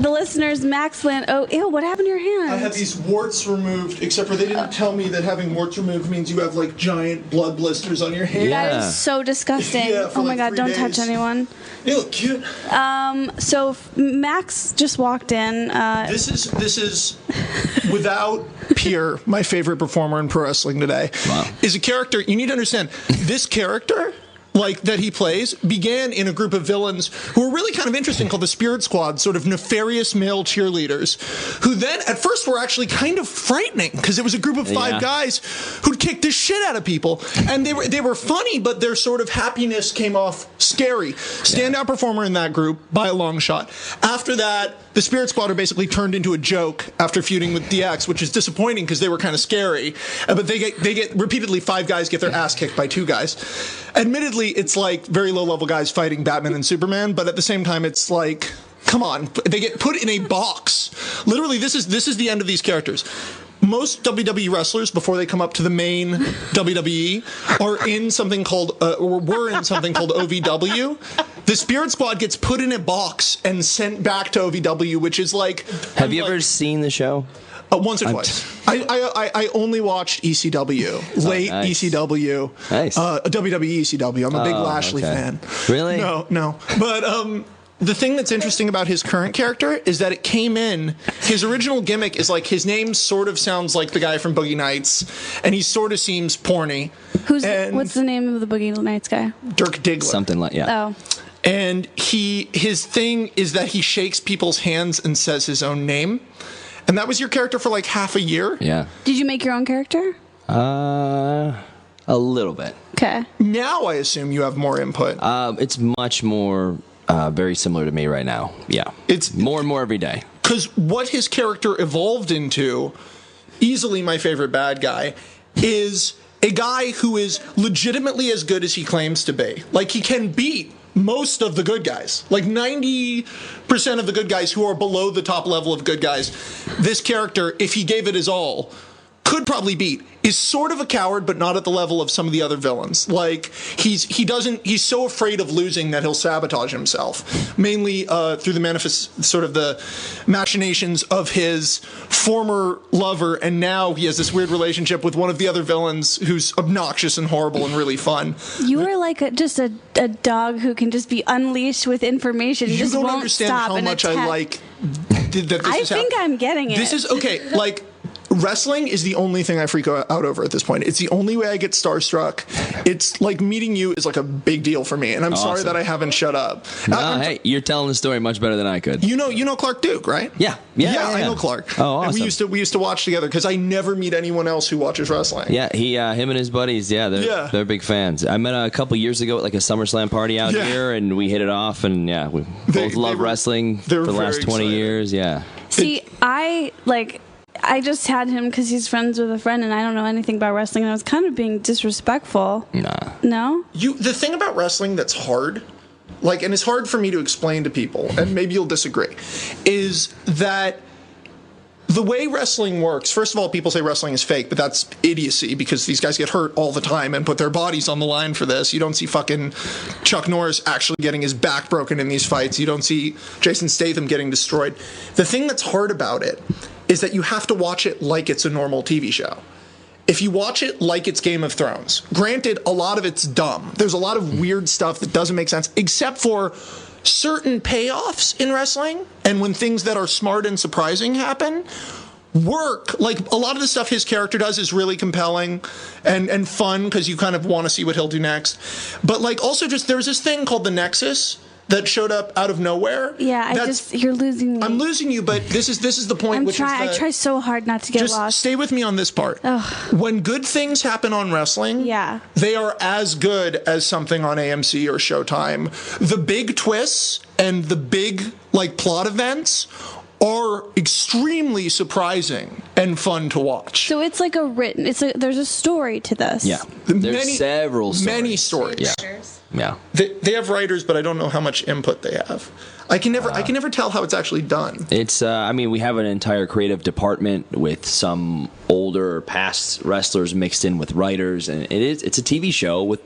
the listeners, Max Land. Oh, ew! What happened to your hand? I had these warts removed, except for they didn't tell me that having warts removed means you have like giant blood blisters on your hand. Yeah. That is so disgusting. Yeah, for oh my like god! 3 Don't days. touch anyone. You look cute. So Max just walked in. This is without peer my favorite performer in pro wrestling today. Wow. Is a character you need to understand. This character, like that he plays, began in a group of villains who were really kind of interesting called the Spirit Squad, sort of nefarious male cheerleaders, who then at first were actually kind of frightening because it was a group of 5 guys who'd kick the shit out of people, and they were funny, but their sort of happiness came off scary. Standout performer in that group by a long shot. After that, the Spirit Squad are basically turned into a joke after feuding with DX, which is disappointing because they were kind of scary. But they get repeatedly 5 guys get their ass kicked by 2 guys. Admittedly, it's like very low level guys fighting Batman and Superman, but at the same time, it's like, come on, they get put in a box. Literally, this is the end of these characters. Most WWE wrestlers, before they come up to the main WWE, are in something called, or were in something called OVW. The Spirit Squad gets put in a box and sent back to OVW, which is like... Have you ever seen the show? Once or twice. I only watched ECW, late nice. ECW, Nice. WWE ECW. I'm a big Lashley fan. Really? No. But the thing that's interesting about his current character is that it came in, his original gimmick is like his name sort of sounds like the guy from Boogie Nights, and he sort of seems porny. What's the name of the Boogie Nights guy? Dirk Diggler. Something like, Oh. And his thing is that he shakes people's hands and says his own name. And that was your character for like half a year? Yeah. Did you make your own character? A little bit. Okay. Now I assume you have more input. It's much more very similar to me right now. Yeah. It's more and more every day. Because what his character evolved into, easily my favorite bad guy, is a guy who is legitimately as good as he claims to be. Like, he can beat most of the good guys. Like 90% of the good guys who are below the top level of good guys. This character, if he gave it his all, could probably beat. Is sort of a coward, but not at the level of some of the other villains. Like, he's so afraid of losing that he'll sabotage himself. Mainly through the the machinations of his former lover, and now he has this weird relationship with one of the other villains who's obnoxious and horrible and really fun. You are like just a dog who can just be unleashed with information. You just don't won't understand stop how and much attack. I like that this I is think I'm getting it. This is okay. Like, wrestling is the only thing I freak out over at this point. It's the only way I get starstruck. It's like meeting you is like a big deal for me, and I'm sorry that I haven't shut up. Hey, you're telling the story much better than I could. You know Clark Duke, right? Yeah. I know Clark. Oh, awesome. And we used to watch together because I never meet anyone else who watches wrestling. Yeah, him and his buddies. They're big fans. I met a couple years ago at like a SummerSlam party out here, and we hit it off. And we both love wrestling for the last 20 years. Yeah. See, I just had him because he's friends with a friend, and I don't know anything about wrestling, and I was kind of being disrespectful. Nah. No? The thing about wrestling that's hard, like, and it's hard for me to explain to people, and maybe you'll disagree, is that the way wrestling works, first of all, people say wrestling is fake, but that's idiocy because these guys get hurt all the time and put their bodies on the line for this. You don't see fucking Chuck Norris actually getting his back broken in these fights. You don't see Jason Statham getting destroyed. The thing that's hard about it is that you have to watch it like it's a normal TV show. If you watch it like it's Game of Thrones, granted, a lot of it's dumb. There's a lot of weird stuff that doesn't make sense, except for certain payoffs in wrestling, and when things that are smart and surprising happen, work. Like, a lot of the stuff his character does is really compelling and fun because you kind of want to see what he'll do next. But, like, also just there's this thing called the Nexus that showed up out of nowhere. Yeah, you're losing me. I'm losing you, but this is the point. I try so hard not to get just lost. Stay with me on this part. Ugh. When good things happen on wrestling, they are as good as something on AMC or Showtime. The big twists and the big plot events are extremely surprising and fun to watch. So it's like there's a story to this. Yeah. There's several stories. Many stories. Yeah. They have writers, but I don't know how much input they have. I can never tell how it's actually done. It's we have an entire creative department with some older past wrestlers mixed in with writers, and it's a TV show with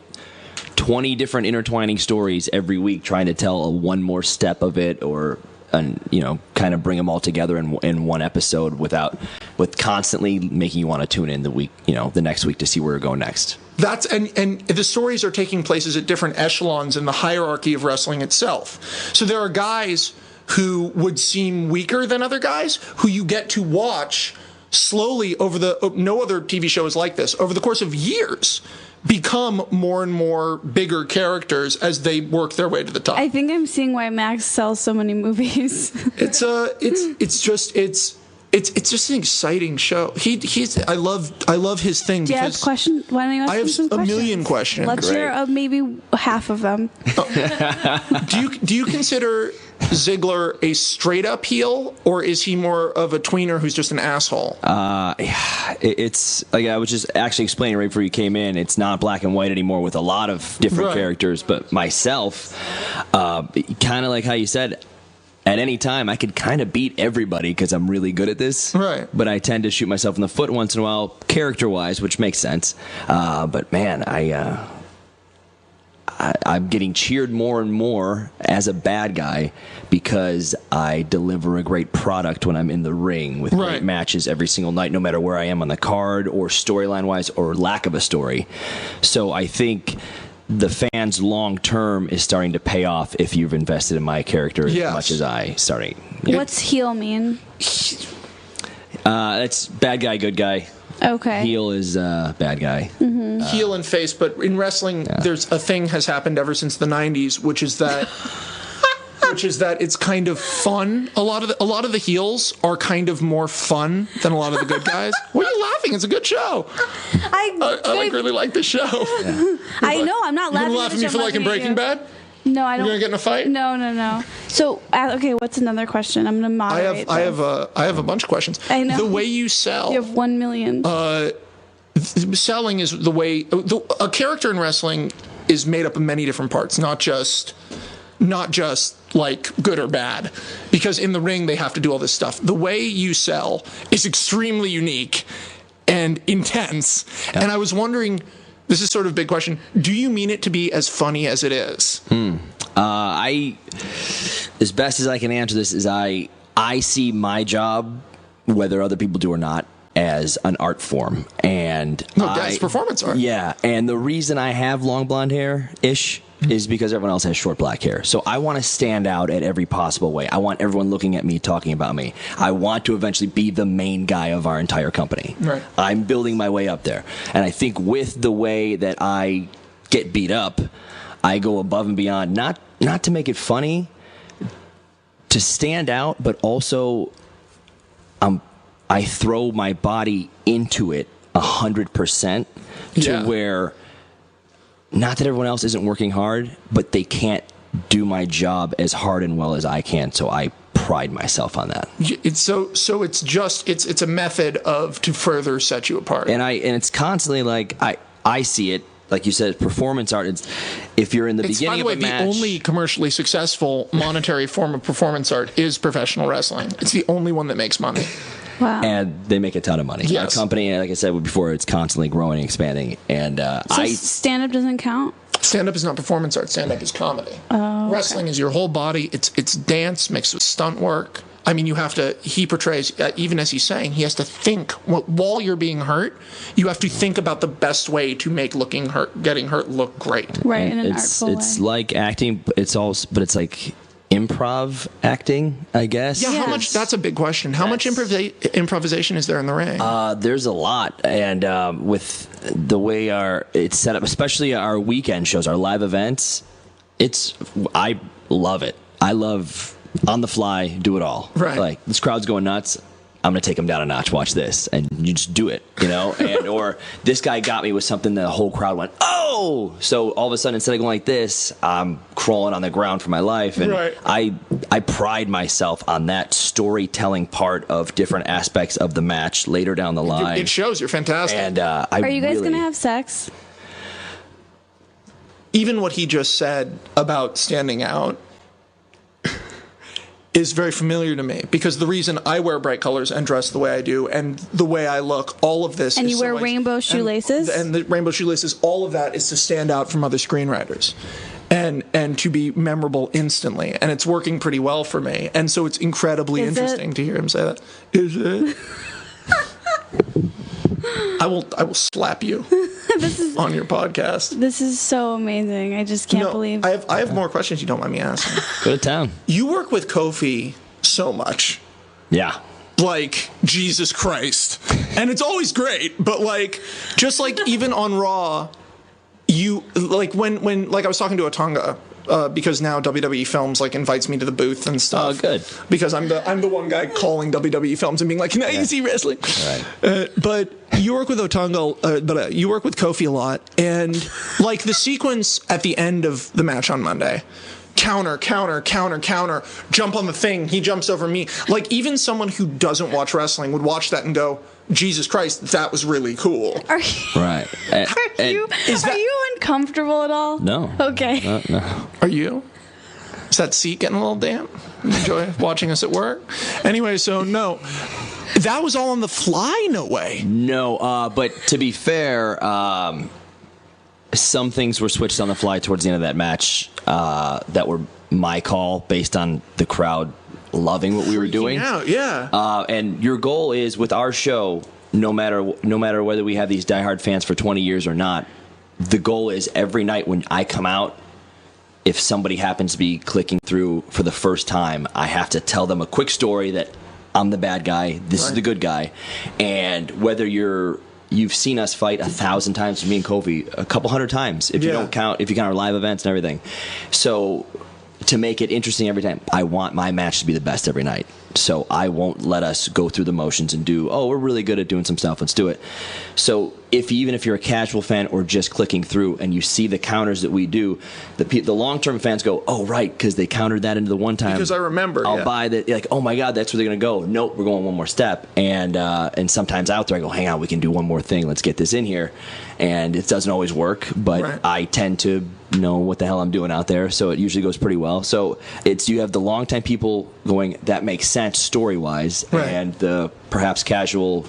20 different intertwining stories every week trying to tell one more step of it or and kind of bring them all together in one episode with constantly making you want to tune in the next week to see where we're going next. That's and the stories are taking places at different echelons in the hierarchy of wrestling itself. So there are guys who would seem weaker than other guys who you get to watch slowly no other TV show is like this, over the course of years, become more and more bigger characters as they work their way to the top. I think I'm seeing why Max sells so many movies. It's just an exciting show. I love his thing. Do you have a question? Why don't you ask I have some a million questions. Let's hear maybe half of them. Do you consider Ziggler a straight up heel, or is he more of a tweener who's just an asshole? It's like I was just actually explaining right before you came in. It's not black and white anymore with a lot of different characters. But myself, kind of like how you said, at any time, I could kind of beat everybody because I'm really good at this. Right. But I tend to shoot myself in the foot once in a while, character-wise, which makes sense. But man, I'm getting cheered more and more as a bad guy because I deliver a great product when I'm in the ring with great matches every single night, no matter where I am on the card or storyline-wise or lack of a story. So I think the fans long term is starting to pay off if you've invested in my character as much as I starting. What's heel mean? That's bad guy, good guy. Okay. Heel is bad guy. Mm-hmm. Heel and face, but in wrestling, there's a thing has happened ever since the '90s, which is that it's kind of fun. A lot of the heels are kind of more fun than a lot of the good guys. Why are you laughing? It's a good show. I really like the show. Yeah. I know. I'm not laughing. You're laughing at me for liking Breaking Bad? No, I don't. You're gonna get in a fight? No. So, okay, what's another question? I'm gonna moderate. I have a bunch of questions. I know. The way you sell. You have 1 million. Selling is the way a character in wrestling is made up of many different parts, not just like good or bad, because in the ring they have to do all this stuff. The way you sell is extremely unique and intense. Yeah. And I was wondering, this is sort of a big question, do you mean it to be as funny as it is? As best as I can answer this is I see my job, whether other people do or not, as an art form. And that's performance art. Yeah, and the reason I have long blonde hair-ish is because everyone else has short black hair. So I want to stand out at every possible way. I want everyone looking at me, talking about me. I want to eventually be the main guy of our entire company. Right. I'm building my way up there. And I think with the way that I get beat up, I go above and beyond, not to make it funny, to stand out, but also I throw my body into it 100% to where, not that everyone else isn't working hard, but they can't do my job as hard and well as I can. So I pride myself on that. It's it's a method to further set you apart. And it's constantly like I see it. Like you said, performance art. If you're in the beginning of a match. By the way, the only commercially successful monetary form of performance art is professional wrestling. It's the only one that makes money. Wow. And they make a ton of money. Yes. Our company, like I said before, it's constantly growing and expanding. And stand-up doesn't count? Stand-up is not performance art. Stand-up is comedy. Oh, wrestling is your whole body. It's dance mixed with stunt work. I mean, he portrays, even as he's saying, he has to think, while you're being hurt, you have to think about the best way to make getting hurt look great. Right, in an artful way. It's like acting, but it's like improv acting, I guess. Yeah, how much? That's a big question. How much improvisation is there in the ring? There's a lot, and with the way it's set up, especially our weekend shows, our live events, I love it. I love on the fly, do it all. Right. Like, this crowd's going nuts. I'm going to take them down a notch. Watch this. And you just do it, or this guy got me with something that the whole crowd went, oh! So all of a sudden, instead of going like this, I'm crawling on the ground for my life. And I pride myself on that storytelling part of different aspects of the match later down the line. It shows. You're fantastic. And are you guys going to have sex? Even what he just said about standing out is very familiar to me, because the reason I wear bright colors and dress the way I do and the way I look, all of this and is you wear rainbow shoelaces? And the rainbow shoelaces, all of that is to stand out from other screenwriters. and to be memorable instantly, and it's working pretty well for me. And so it's incredibly interesting to hear him say that. Is it? I will slap you on your podcast. This is so amazing. I just can't believe. I have more questions you don't mind me asking. Go to town. You work with Kofi so much. Yeah. Like, Jesus Christ. And it's always great, but like, just like even on Raw, you like when like I was talking to Otunga, because now WWE Films like invites me to the booth and stuff. Oh, good. Because I'm the one guy calling WWE Films and being like, "Can I see wrestling?" Right. But you work with Otunga, but you work with Kofi a lot, and like the sequence at the end of the match on Monday. Counter, jump on the thing, he jumps over me. Like, even someone who doesn't watch wrestling would watch that and go, Jesus Christ, that was really cool. Right. Are you uncomfortable at all? No. Okay. No. Are you? Is that seat getting a little damp? Enjoy watching us at work? Anyway, so no. That was all on the fly? No way. No, but to be fair, some things were switched on the fly towards the end of that match that were my call based on the crowd loving what we were doing. Yeah. And your goal is with our show, no matter whether we have these diehard fans for 20 years or not, the goal is every night when I come out, if somebody happens to be clicking through for the first time, I have to tell them a quick story that I'm the bad guy, this is the good guy, and whether you've seen us fight 1,000 times, me and Kofi, a couple hundred times, if you count our live events and everything. So to make it interesting every time, I want my match to be the best every night. So I won't let us go through the motions and we're really good at doing some stuff, let's do it. So even if you're a casual fan or just clicking through and you see the counters that we do, the long-term fans go, oh, right, because they countered that into the one time. Because I remember, I'll buy that. Like, oh, my God, that's where they're going to go. Nope, we're going one more step. And sometimes out there I go, hang on, we can do one more thing. Let's get this in here. And it doesn't always work, but I tend to know what the hell I'm doing out there, so it usually goes pretty well. So you have the long-time people going, that makes sense story-wise, and the perhaps casual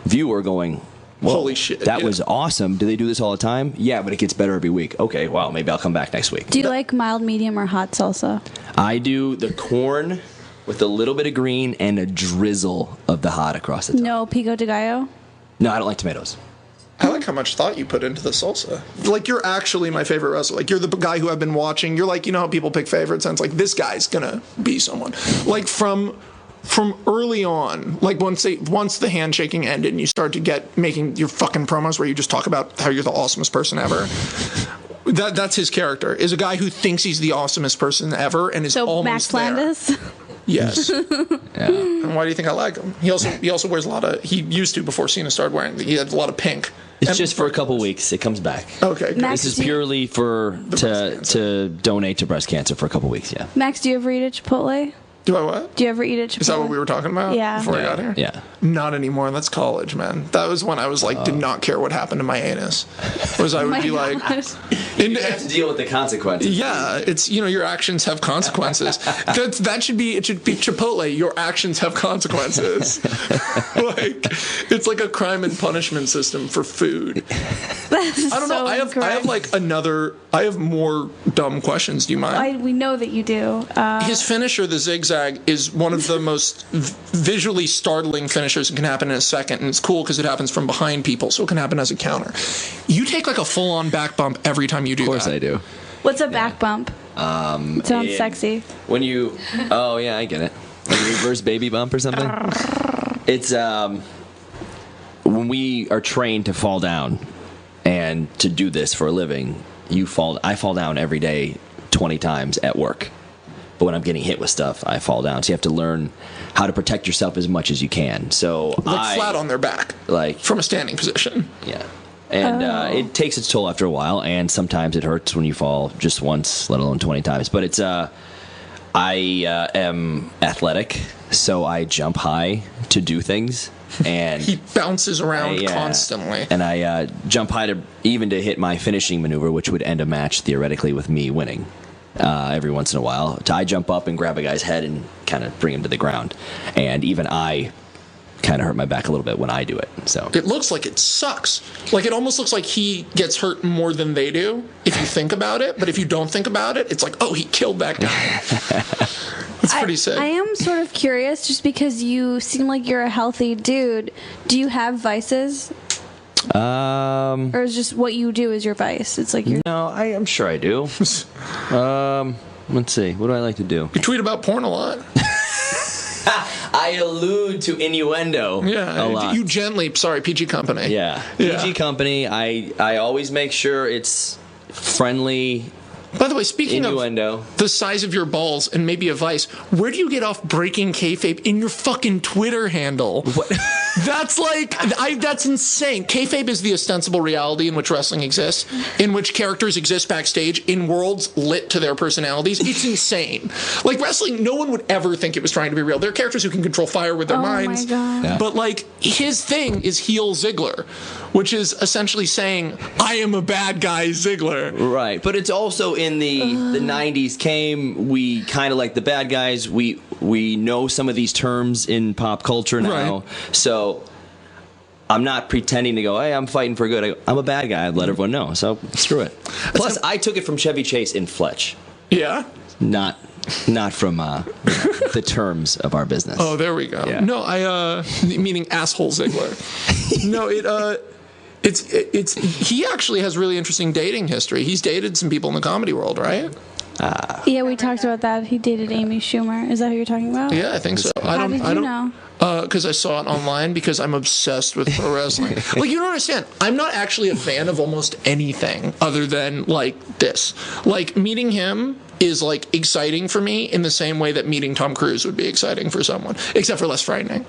viewer going, whoa, holy shit, that was awesome. Do they do this all the time? Yeah, but it gets better every week. Okay, well, maybe I'll come back next week. Do you like mild, medium, or hot salsa? I do the corn with a little bit of green and a drizzle of the hot across the top. No pico de gallo? No, I don't like tomatoes. I like how much thought you put into the salsa. Like, you're actually my favorite wrestler. Like, you're the guy who I've been watching. You're like, you know how people pick favorites, and it's like, this guy's gonna be someone. Like, from early on, like once the handshaking ended and you start to making your fucking promos where you just talk about how you're the awesomest person ever. That's his character, is a guy who thinks he's the awesomest person ever and is almost Max there. Landis? Yes. And why do you think I like him? He also wears a lot of. He used to before Cena started wearing. He had a lot of pink. It's just for a couple weeks. It comes back. Okay. Max, this is purely to donate to breast cancer for a couple weeks. Yeah. Max, do you ever eat at Chipotle? Do I what? Do you ever eat at Chipotle? Is that what we were talking about? Yeah. Before I got here? Yeah. Not anymore. That's college, man. That was when I was like, did not care what happened to my anus. Was I would be like, you have to deal with the consequences. Yeah, it's your actions have consequences. It should be Chipotle. Your actions have consequences. Like, it's like a crime and punishment system for food. I don't know. I have more dumb questions. Do you mind? We know that you do. His finisher, the zigzag, is one of the most visually startling finishers that can happen in a second, and it's cool because it happens from behind people, so it can happen as a counter. You take like a full-on back bump every time you do that. Of course I do. What's a back bump? It sounds sexy. When you... Oh, yeah, I get it. Like a reverse baby bump or something? It's... when we are trained to fall down and to do this for a living, I fall down every day 20 times at work. But when I'm getting hit with stuff, I fall down. So you have to learn how to protect yourself as much as you can. So flat on their back, like from a standing position. Yeah, and it takes its toll after a while, and sometimes it hurts when you fall just once, let alone 20 times. But it's I am athletic, so I jump high to do things. And he bounces around constantly. And I jump high to hit my finishing maneuver, which would end a match theoretically with me winning. Every once in a while, I jump up and grab a guy's head and kind of bring him to the ground. And even I kind of hurt my back a little bit when I do it. So It looks like it sucks. Like, it almost looks like he gets hurt more than they do if you think about it. But if you don't think about it, it's like, oh, he killed that guy. It's pretty sick. I am sort of curious, just because you seem like you're a healthy dude. Do you have vices? Or is just what you do is your vice? It's like you're... No, I'm sure I do. Let's see. What do I like to do? You tweet about porn a lot. I allude to innuendo Yeah, a lot. You gently, sorry, PG Company. Yeah. PG Company, I always make sure it's friendly By the way, speaking innuendo. of the size of your balls and maybe a vice, where do you get off breaking kayfabe in your fucking Twitter handle? What? That's like, that's insane. Kayfabe is the ostensible reality in which wrestling exists, in which characters exist backstage in worlds lit to their personalities. It's insane. Like, wrestling, no one would ever think it was trying to be real. There are characters who can control fire with their minds. My God. Yeah. But, like, his thing is heel Ziggler, which is essentially saying, I am a bad guy Ziggler. Right, but it's also in the 90s came, we kind of like the bad guys. We know some of these terms in pop culture now. Right. So I'm not pretending to go, hey, I'm fighting for good. I'm a bad guy. I'd let everyone know. So screw it. Plus, I took it from Chevy Chase in Fletch. Yeah? Not from the terms of our business. Oh, there we go. Yeah. No, meaning asshole Ziggler. No, it's he actually has really interesting dating history. He's dated some people in the comedy world, right? Yeah, we talked about that. He dated Amy Schumer. Is that who you're talking about? Yeah, I think so. How did you know? Because I saw it online, because I'm obsessed with pro wrestling. Like, you don't understand. I'm not actually a fan of almost anything other than, like, this. Like, meeting him is, like, exciting for me in the same way that meeting Tom Cruise would be exciting for someone, except for less frightening.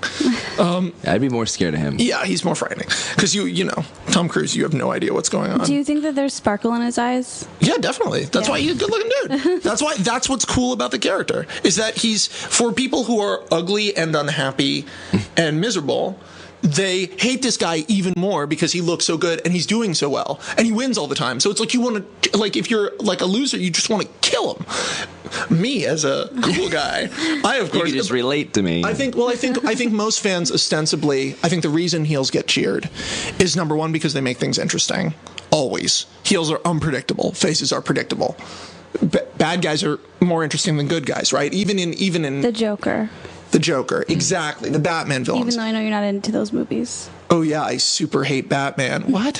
I'd be more scared of him. Yeah, he's more frightening. Because you know, Tom Cruise, you have no idea what's going on. Do you think that there's sparkle in his eyes? Yeah, definitely. That's why he's a good-looking dude. That's what's cool about the character, is that he's, for people who are ugly and unhappy and miserable, they hate this guy even more because he looks so good and he's doing so well and he wins all the time. So it's like, you want to, like, if you're like a loser, you just want to kill him. Me as a cool guy, I of course You can just relate to me. I think most fans ostensibly, I think the reason heels get cheered is, number one, because they make things interesting. Always. Heels are unpredictable. Faces are predictable. Bad guys are more interesting than good guys, right? Even in The Joker. The Joker, exactly. The Batman villains. Even though I know you're not into those movies. Oh yeah, I super hate Batman. What?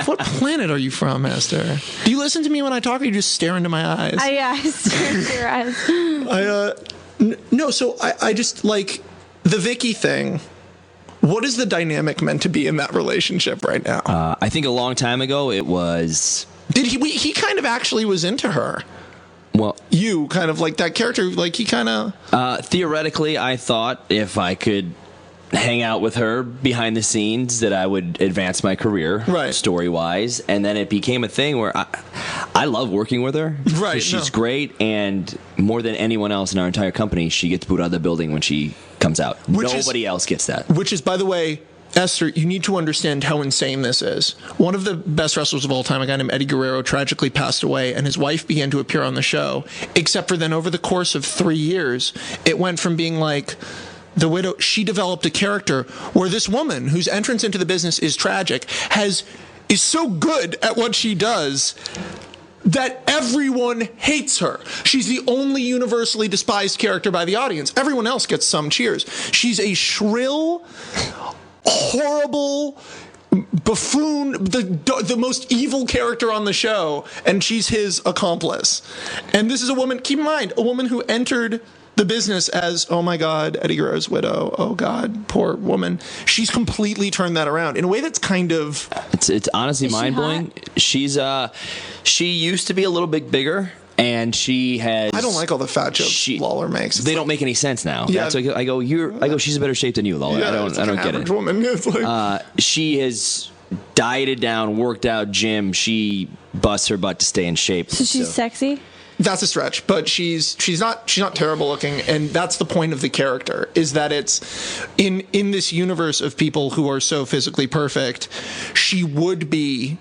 What planet are you from, Esther? Do you listen to me when I talk, or you just stare into my eyes? I stare into your eyes. No, so I just, like, the Vicky thing. What is the dynamic meant to be in that relationship right now? I think a long time ago it was... He kind of actually was into her. Well, You kind of like that character, like, he kind of... theoretically, I thought if I could hang out with her behind the scenes that I would advance my career, right, story-wise. And then it became a thing where I love working with her. Right. 'Cause she's great, and more than anyone else in our entire company, she gets booed out of the building when she comes out. Nobody else gets that. Which is, by the way... Esther, you need to understand how insane this is. One of the best wrestlers of all time, a guy named Eddie Guerrero, tragically passed away, and his wife began to appear on the show. Except for then, over the course of 3 years, it went from being like the widow. She developed a character where this woman, whose entrance into the business is tragic, is so good at what she does that everyone hates her. She's the only universally despised character by the audience. Everyone else gets some cheers. She's a shrill, horrible buffoon, the most evil character on the show, and she's his accomplice. And this is a woman, keep in mind, a woman who entered the business as, oh my God, Eddie Guerrero's widow, oh God, poor woman. She's completely turned that around in a way that's kind of... It's honestly mind-blowing. She's she used to be a little bit bigger. And she has... I don't like all the fat jokes Lawler makes. They don't make any sense now. Yeah. That's like, I go, she's in better shape than you, Lawler. Yeah, I don't get it. Woman. It's like... she has dieted down, worked out, gym. She busts her butt to stay in shape. So she's sexy? That's a stretch, but she's not terrible looking, and that's the point of the character, is that it's in this universe of people who are so physically perfect, she would be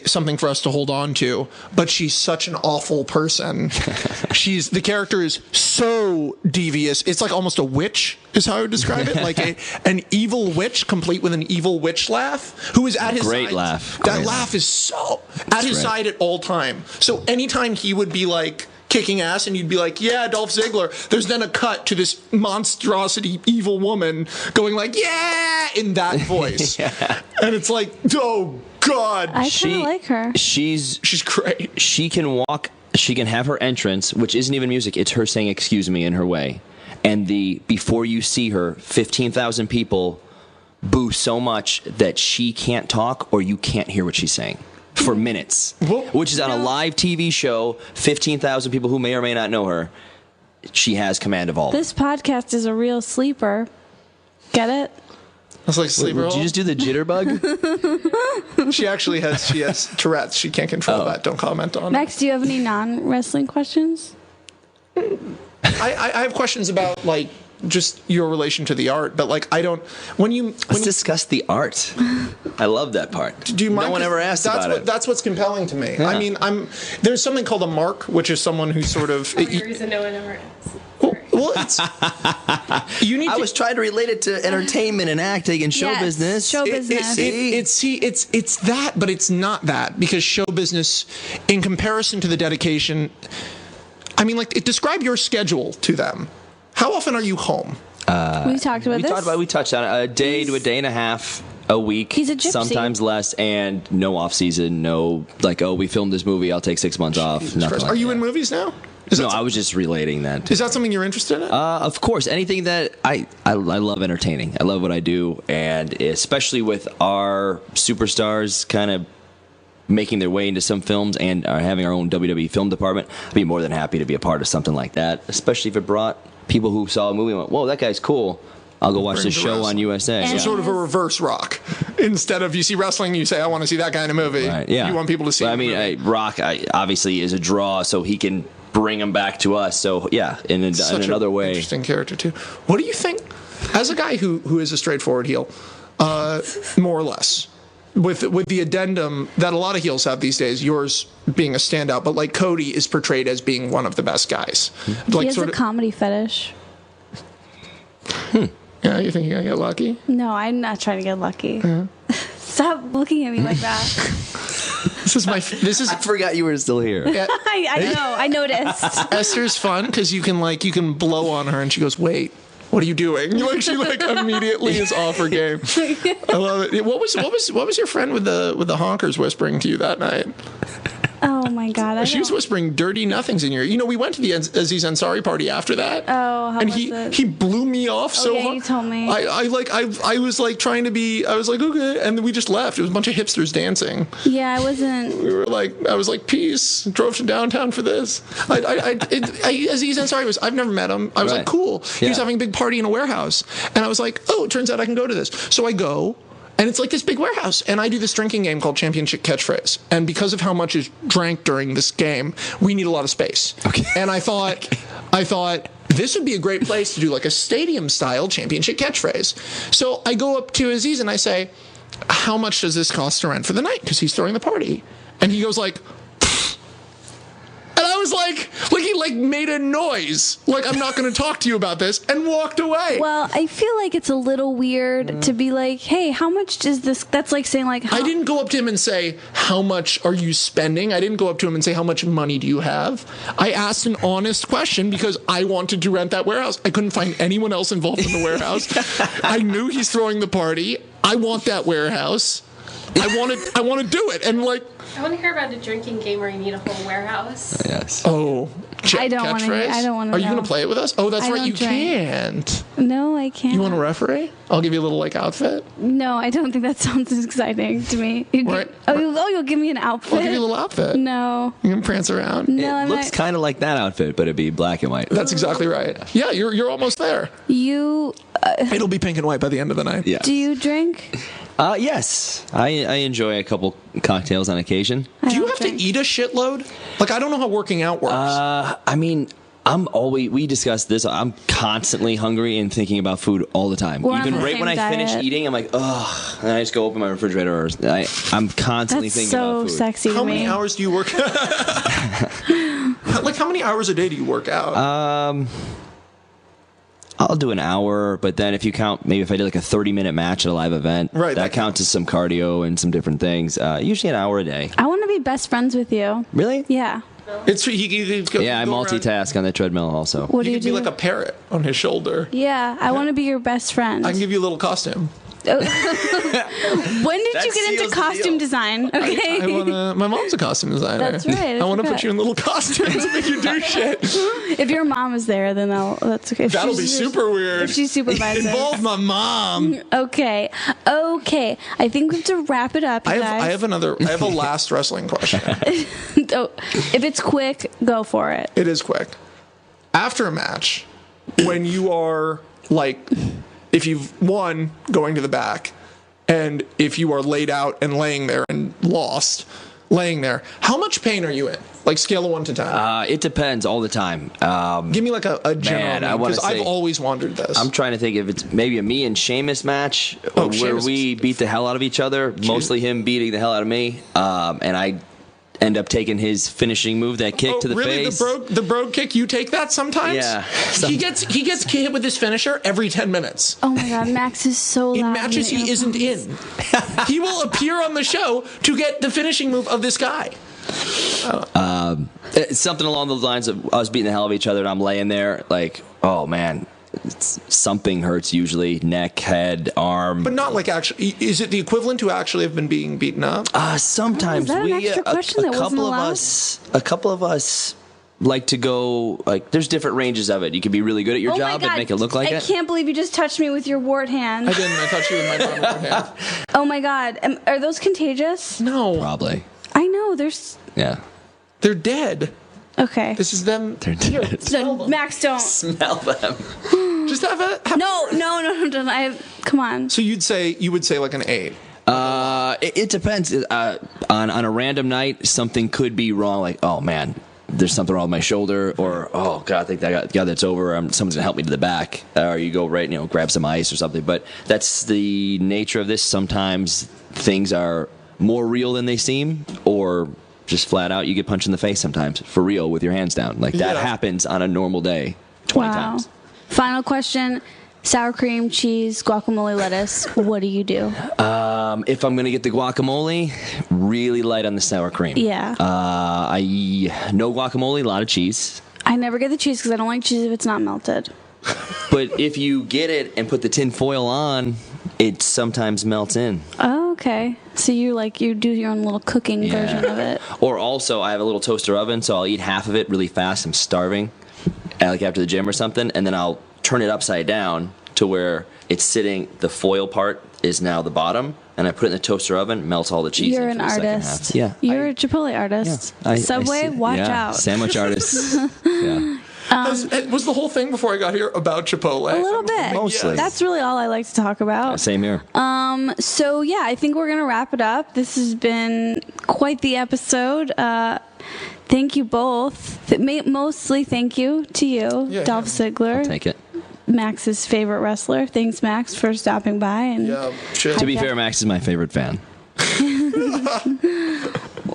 something for us to hold on to, but she's such an awful person. The character is so devious. It's like almost a witch is how I would describe it. Like an evil witch, complete with an evil witch laugh, who is at his great side. Laugh. That Great laugh is so at his side at all time. So anytime he would be like kicking ass and you'd be like, yeah, Dolph Ziggler, there's then a cut to this monstrosity evil woman going like, yeah, in that voice. And it's like, oh God. I kind of like her. She's great. She can walk, she can have her entrance, which isn't even music, it's her saying excuse me in her way. And before you see her, 15,000 people boo so much that she can't talk or you can't hear what she's saying. For minutes, which is on a live TV show, 15,000 people who may or may not know her. She has command of all. This podcast is a real sleeper. Get it? It's like sleeper. Did you just do the jitterbug? She has Tourette's. She can't control that. Don't comment on it. Max, do you have any non-wrestling questions? I have questions about like just your relation to the art, but like I don't. Let's discuss the art. I love that part. Do you mind? No one ever asked about it. That's what's compelling to me. Yeah. I mean, there's something called a mark, which is someone who sort of. For the reason no one ever asked. Well, it's I was trying to relate it to entertainment and acting and show business. Show business. It's that, but it's not that, because show business, in comparison to the dedication, I mean, like, describe your schedule to them. How often are you home? We talked about this. We touched on it. A day to a day and a half a week. He's a gypsy. Sometimes less, and no off season. No, like, we filmed this movie. I'll take 6 months off. Nothing. Are you in movies now? No, I was just relating that. Is that something you're interested in? Of course. Anything that I love entertaining. I love what I do, and especially with our superstars kind of making their way into some films and having our own WWE film department, I'd be more than happy to be a part of something like that, especially if it brought people who saw a movie and went, whoa, that guy's cool. I'll go watch this show on USA. So sort of a reverse Rock. Instead of you see wrestling, you say, I want to see that guy in a movie. Right, yeah. You want people to see Rock obviously is a draw, so he can bring them back to us. So, yeah, in another way. Interesting character, too. What do you think, as a guy who is a straightforward heel, more or less, with the addendum that a lot of heels have these days, yours being a standout, but like Cody is portrayed as being one of the best guys. Like, he has a comedy fetish. Yeah, you think you're going to get lucky? No, I'm not trying to get lucky. Stop looking at me like that. I forgot you were still here. I know. I noticed. Esther's fun because you can blow on her and she goes, wait, what are you doing? She immediately is off her game. I love it. What was your friend with the honkers whispering to you that night? Oh my God! She was whispering dirty nothings in your ear. We went to the Aziz Ansari party after that. Oh, how was it? He blew me off so hard. You told me. I was like trying to be. I was like, okay, and then we just left. It was a bunch of hipsters dancing. Yeah, I wasn't. We were like, I was like, peace. Drove to downtown for this. Aziz Ansari was. I've never met him. I was like, cool. He was having a big party in a warehouse, and I was like, oh, it turns out I can go to this. So I go. And it's like this big warehouse. And I do this drinking game called Championship Catchphrase. And because of how much is drank during this game, we need a lot of space. Okay. And I thought this would be a great place to do like a stadium-style Championship Catchphrase. So I go up to Aziz and I say, how much does this cost to rent for the night? Because he's throwing the party. And he goes like... And I was like he made a noise, like I'm not going to talk to you about this, and walked away. Well, I feel like it's a little weird to be like, hey, how much is this? That's like saying like, I didn't go up to him and say, how much are you spending? I didn't go up to him and say, how much money do you have? I asked an honest question because I wanted to rent that warehouse. I couldn't find anyone else involved in the warehouse. I knew he's throwing the party. I want that warehouse. I want to do it. And like, I want to hear about a drinking game where you need a whole warehouse. Yes. Oh, I don't want to. Are you going to play it with us? Oh, that's right. You can't. No, I can't. You want a referee? I'll give you a little outfit. No, I don't think that sounds as exciting to me. You'll give me an outfit. I'll give you a little outfit. No. You can prance around. No, it looks kind of like that outfit, but it'd be black and white. That's exactly right. Yeah, you're almost there. It'll be pink and white by the end of the night. Yeah. Do you drink? Yes. I enjoy a couple cocktails on occasion. Do you have to eat a shitload? Like, I don't know how working out works. I mean, We discussed this. I'm constantly hungry and thinking about food all the time. Even right when I finish eating, I'm like, ugh. And I just go open my refrigerator. I'm constantly thinking about food. That's so sexy to me. How many hours do you work like, how many hours a day do you work out? I'll do an hour, but then if you count, maybe if I did like a 30-minute match at a live event, that counts as some cardio and some different things. Usually an hour a day. I want to be best friends with you. Really? Yeah. It's I multitask on the treadmill also. What do you do? You could be like a parrot on his shoulder. Yeah, I want to be your best friend. I can give you a little costume. When did you get into costume design? Okay. My mom's a costume designer. That's right. I want to put you in little costumes and make you do shit. If your mom is there, then that's okay. That'll be super weird. If she's supervising. Involve my mom. Okay. I think we have to wrap it up, guys. I have a last wrestling question. If it's quick, go for it. It is quick. After a match, when you are like, if you've won, going to the back, and if you are laid out and laying there and lost, laying there, how much pain are you in? Like, scale of 1 to 10. It depends all the time. Give me like a general, because I've always wondered this. I'm trying to think if it's maybe a me and Sheamus match where we beat the hell out of each other, mostly him beating the hell out of me, and I end up taking his finishing move, that kick to the face. The brogue kick, you take that sometimes? Yeah. He gets hit with his finisher every 10 minutes. Oh my god, Max is so loud. In matches he isn't in. He will appear on the show to get the finishing move of this guy. It's something along those lines of us beating the hell out of each other, and I'm laying there like, oh man, something hurts usually, neck, head, arm. But not like actually. Is it the equivalent to actually have been being beaten up? Sometimes Oh, is that an extra question that wasn't allowed? A couple of us like to go, like, there's different ranges of it. You can be really good at your job and make it look like it. I can't believe you just touched me with your wart hand. I didn't. I touched you with my normal hand. Oh my god, are those contagious? No. Probably. I know. There's. Yeah. They're dead. Okay. This is them. They're dead. So, Max, don't Smell them. Just have a. No. Come on. So you would say like an 8. It depends. On a random night, something could be wrong. Like, oh man, there's something wrong with my shoulder, or oh god, I think that's over. Someone's gonna help me to the back, or you go grab some ice or something. But that's the nature of this. Sometimes things are more real than they seem, or just flat out you get punched in the face sometimes for real with your hands down. Like that happens on a normal day 20 times. Final question. Sour cream, cheese, guacamole, lettuce. What do you do? If I'm going to get the guacamole, really light on the sour cream. Yeah. No guacamole, a lot of cheese. I never get the cheese because I don't like cheese if it's not melted. But if you get it and put the tin foil on, it sometimes melts in. Oh, okay. So you do your own little cooking version of it. Or also, I have a little toaster oven, so I'll eat half of it really fast. I'm starving, like after the gym or something, and then I'll turn it upside down to where it's sitting. The foil part is now the bottom, and I put it in the toaster oven, melts all the cheese. You're in for an the second artist. half. Yeah, you're a Chipotle artist. Yeah, Subway, watch out. Sandwich artists. Yeah. Was the whole thing before I got here about Chipotle? A little bit. Mostly. That's really all I like to talk about. Same here. So yeah, I think we're gonna wrap it up. This has been quite the episode. Thank you both. Mostly thank you to you, Dolph Ziggler. I'll take it. Max's favorite wrestler. Thanks, Max, for stopping by. And to be fair, Max is my favorite fan.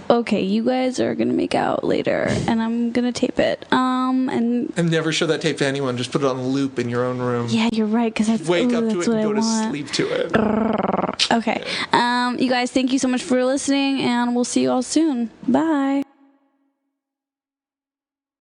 Okay, you guys are gonna make out later, and I'm gonna tape it. And never show that tape to anyone. Just put it on loop in your own room. Yeah, you're right. Because that's wake up to that's it and go to want. sleep to it. Okay. You guys, thank you so much for listening, and we'll see you all soon. Bye.